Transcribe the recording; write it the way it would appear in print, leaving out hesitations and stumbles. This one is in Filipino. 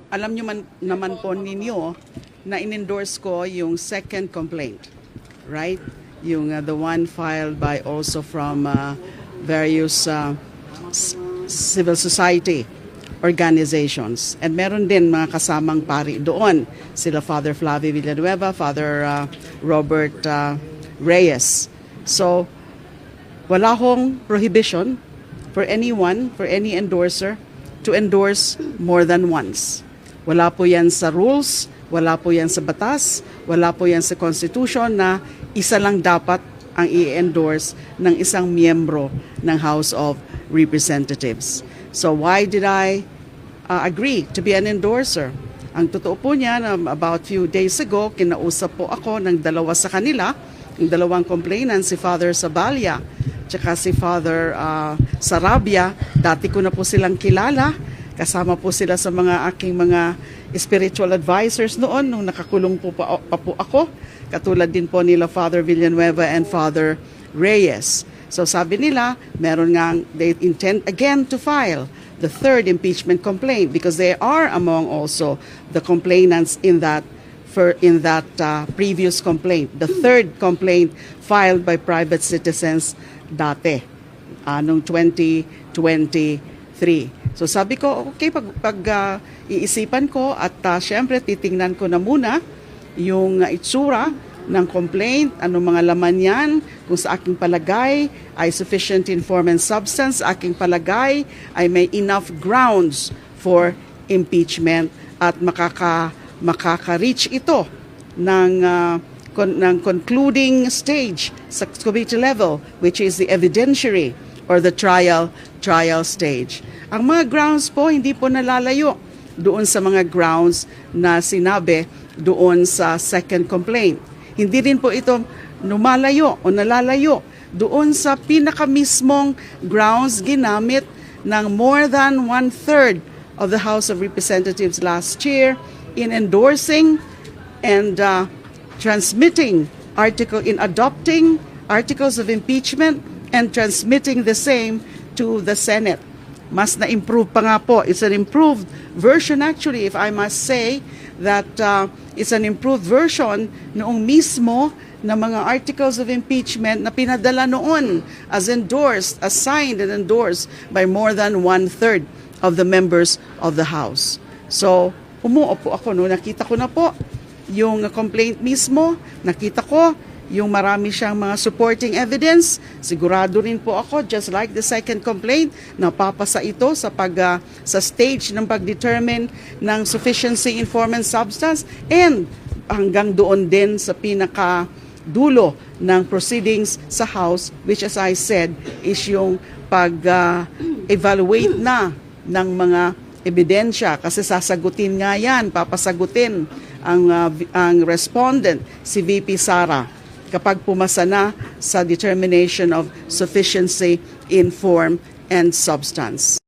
alam nyo naman po ninyo na in-endorse ko yung second complaint, right? Yung the one filed by also from various civil society organizations. And meron din mga kasamang pari doon. Sila Father Flavio Villanueva, Father Robert Reyes. So, wala hong prohibition for anyone, for any endorser, to endorse more than once. Wala po yan sa rules, wala po yan sa batas, wala po yan sa constitution na isa lang dapat ang i-endorse ng isang miyembro ng House of Representatives. So why did I agree to be an endorser? Ang totoo po niyan, about few days ago, kinausap po ako ng dalawa sa kanila, yung dalawang complainant, si Father Sabalia, tsaka si Father Sarabia. Dati ko na po silang kilala. Kasama po sila sa mga aking mga spiritual advisors noon nung nakakulong po pa po ako. Katulad din po nila Father Villanueva and Father Reyes. So sabi nila, meron nga, they intend again to file the third impeachment complaint because they are among also the complainants in that previous complaint. The third complaint filed by private citizens dati, noong 2023. So sabi ko, okay, iisipan ko at syempre titingnan ko na muna yung itsura ng complaint, anong mga laman yan, kung sa aking palagay ay sufficient in form and substance, aking palagay ay may enough grounds for impeachment at makaka-reach ito ng concluding stage sa committee level, which is the evidentiary or the trial stage. Ang mga grounds po hindi po nalalayo doon sa mga grounds na sinabi doon sa second complaint. Hindi rin po ito lumalayo o nalalayo doon sa pinakamismong grounds ginamit ng more than 1/3 of the House of Representatives last year in endorsing and adopting articles of impeachment and transmitting the same to the Senate. Mas na-improve pa nga po. It's an improved version actually, if I must say, that it's an improved version noong mismo na mga articles of impeachment na pinadala noon as endorsed, as signed and endorsed by more than 1/3 of the members of the House. So, umuopo ako, no? Nakita ko na po yung complaint mismo, nakita ko yung marami siyang mga supporting evidence. Sigurado rin po ako, just like the second complaint, napapasa ito sa sa stage ng pag-determine ng sufficiency in form and substance and hanggang doon din sa pinakadulo ng proceedings sa House, which as I said is yung pag-evaluate na ng mga ebidensya kasi sasagutin nga yan, papasagutin ang respondent, si VP Sara, kapag pumasa na sa determination of sufficiency in form and substance.